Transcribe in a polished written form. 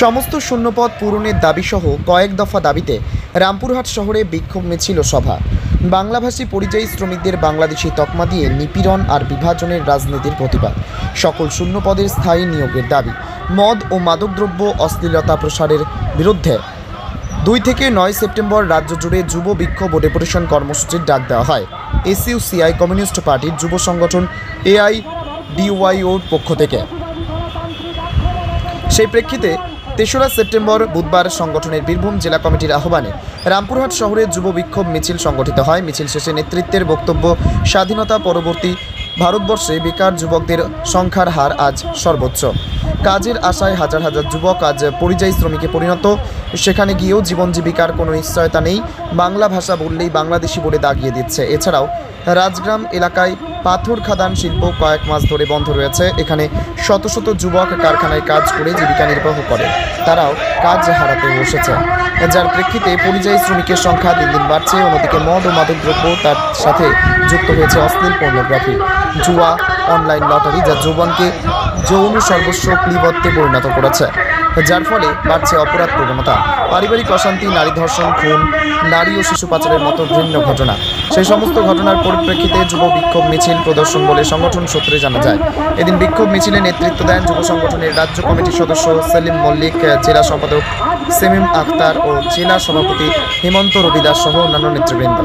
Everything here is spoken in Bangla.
সমস্ত শূন্যপদ পূরণের দাবিসহ কয়েক দফা দাবিতে রামপুরহাট শহরে বিক্ষোভ মিছিল ও সভা। বাংলাভাষী পরিযায়ী শ্রমিকদের বাংলাদেশি তকমা দিয়ে নিপীড়ন আর বিভাজনের রাজনীতির প্রতিবাদ, সকল শূন্যপদের স্থায়ী নিয়োগের দাবি, মদ ও মাদকদ্রব্য অশ্লীলতা প্রসারের বিরুদ্ধে 2 থেকে 9 সেপ্টেম্বর রাজ্য জুড়ে যুব বিক্ষোভ ও ডেপুটেশন কর্মসূচির ডাক দেওয়া হয় এসইউসিআই কমিউনিস্ট পার্টির যুব সংগঠন এআইডিওয়াইওর পক্ষ থেকে। সেই প্রেক্ষিতে 3রা সেপ্টেম্বর বুধবার সংগঠনের বীরভূম জেলা কমিটির আহ্বানে রামপুরহাট শহরে যুব বিক্ষোভ মিছিল সংগঠিত হয়। মিছিল শেষে নেতৃত্বের বক্তব্য, স্বাধীনতা পরবর্তী ভারতবর্ষে বেকার যুবকদের সংখ্যার হার আজ সর্বোচ্চ। কাজের আশায় হাজার হাজার যুবক আজ পরিযায়ী শ্রমিকে পরিণত। সেখানে গিয়েও জীবন জীবিকার কোনো নিশ্চয়তা নেই। বাংলা ভাষা বললেই বাংলাদেশি বলে দাগিয়ে দিচ্ছে। এছাড়াও রাজগ্রাম এলাকায় পাথর খাদান শিল্প কয়েক মাস ধরে বন্ধ রয়েছে। এখানে শত শত যুবক কারখানায় কাজ করে জীবিকা নির্বাহ করে, তারাও কাজ হারাতে বসেছে, যার প্রেক্ষিতে পরিযায়ী শ্রমিকের সংখ্যা দিন দিন বাড়ছে। অন্যদিকে মদ ও মাদকদ্রব্য, তার সাথে যুক্ত হয়েছে অশ্লীল পর্নোগ্রাফি, জুয়া, অনলাইন লটারি, যা যৌবনকে যৌন সর্বস্ব ক্লিবত্বে পরিণত করেছে, যার ফলে বাড়ছে অপরাধ প্রবণতা, পারিবারিক অশান্তি, নারী ধর্ষণ, খুন, নারী ও শিশু পাচারের মতো ঘৃণ্য ঘটনা। সেই সমস্ত ঘটনার পরিপ্রেক্ষিতে যুব বিক্ষোভ মিছিল প্রদর্শন বলে সংগঠন সূত্রে জানা যায়। এদিন বিক্ষোভ মিছিলে নেতৃত্ব দেন যুব সংগঠনের রাজ্য কমিটির সদস্য সেলিম মল্লিক, জেলা সম্পাদক সেমিম আখতার ও জেলা সভাপতি হেমন্ত রবিদাস সহ অন্যান্য নেতৃবৃন্দ।